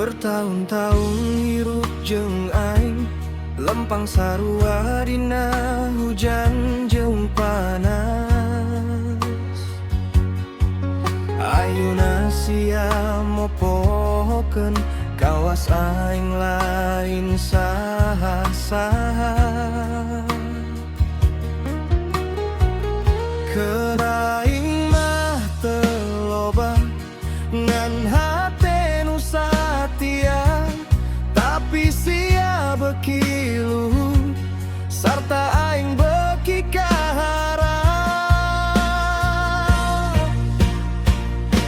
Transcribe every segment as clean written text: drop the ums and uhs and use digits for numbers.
Bertahun-tahun hirup jeung aing, lempang sarua dina hujan jeung panas. Ayeuna sia mopohokeun kawas aing lain saha-saha. Keur aing mah teu loba ngan hate nu satia, tapi sia beuki luhur sarta aing beuki kaharap.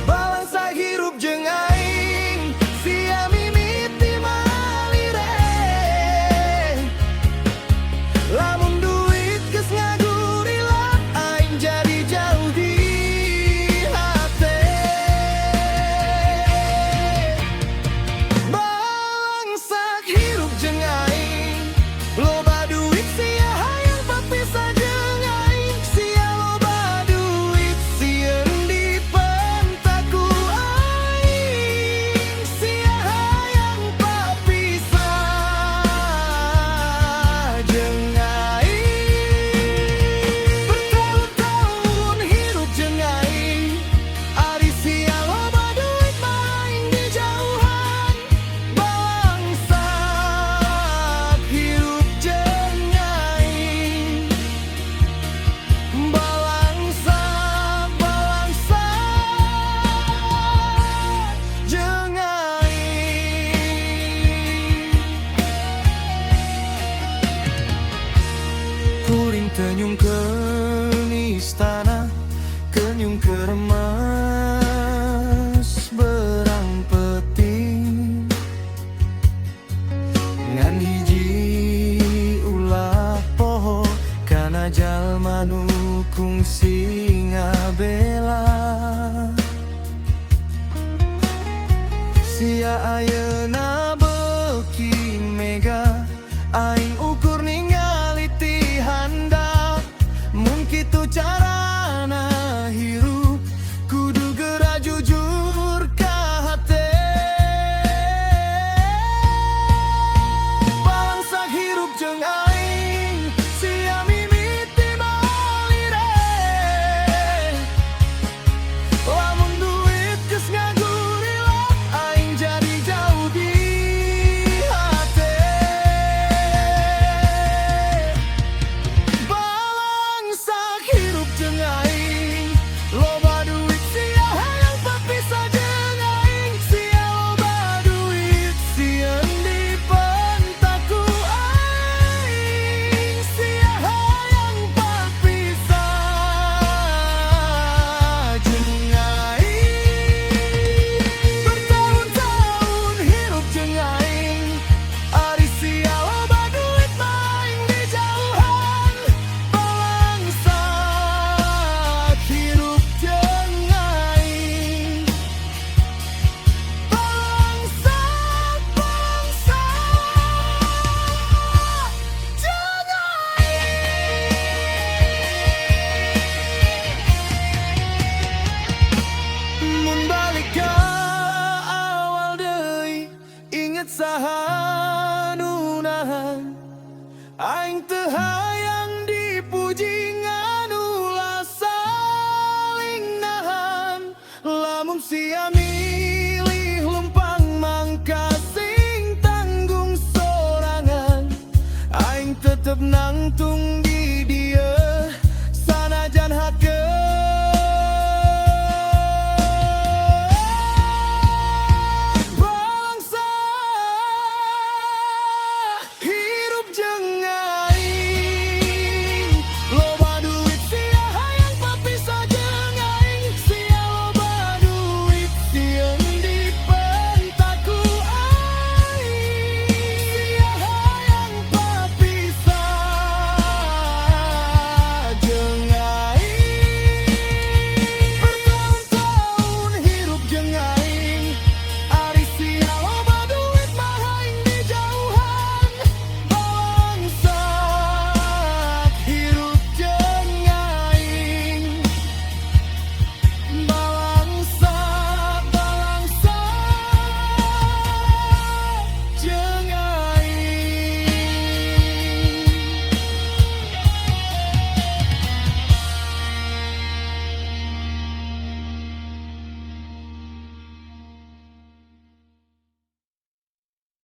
Balangsa hirup jeung aing, sia mimiti malire. Lamun duit geus ngagurila, aing jadi jauh di hate. Balangsa hirup jeung aing, loba duit sia hayang papisah jeung aing. Sia loba duit sieun dipentak ku aing. Sia hayang papisah jeung aing. Bertahun-tahun hirup jeung aing, ari sia loba duit maing di jauhan. Balangsa hirup jeung aing. Balangsa jeung aing. Kuring teu nyungkeun istana, keur nyungkeun emas berang peuting. Ngan hiji ulah poho kana jalma nu kungsi ngabela. Sia ayeuna beuki mega, aing ukur ningali ti handap. Mun kitu carana hirup, kudu geura jujur ka hate. Balangsa hirup jeung aing, sia mimiti malire. Lamun duit geus ngagurila, aing jadi jauh di hate. Balangsa hirup jeung aing, loba duit sia hayang papisah jeung aing. Sia loba duit sieun dipentak ku aing. Sia hayang papisah jeung aing. Bertahun-tahun hirup jeung aing, ari sia loba duit maing di jauhan. Balangsa hirup jeung aing. Balangsa jeung aing. Mun balik ka awal deui, inget saha nu nahan. Aing teu hayang dipuji ngan ulah saling nahan. Lamun sia milih lempang mangka sing tanggung sorangan, aing tetep nangtung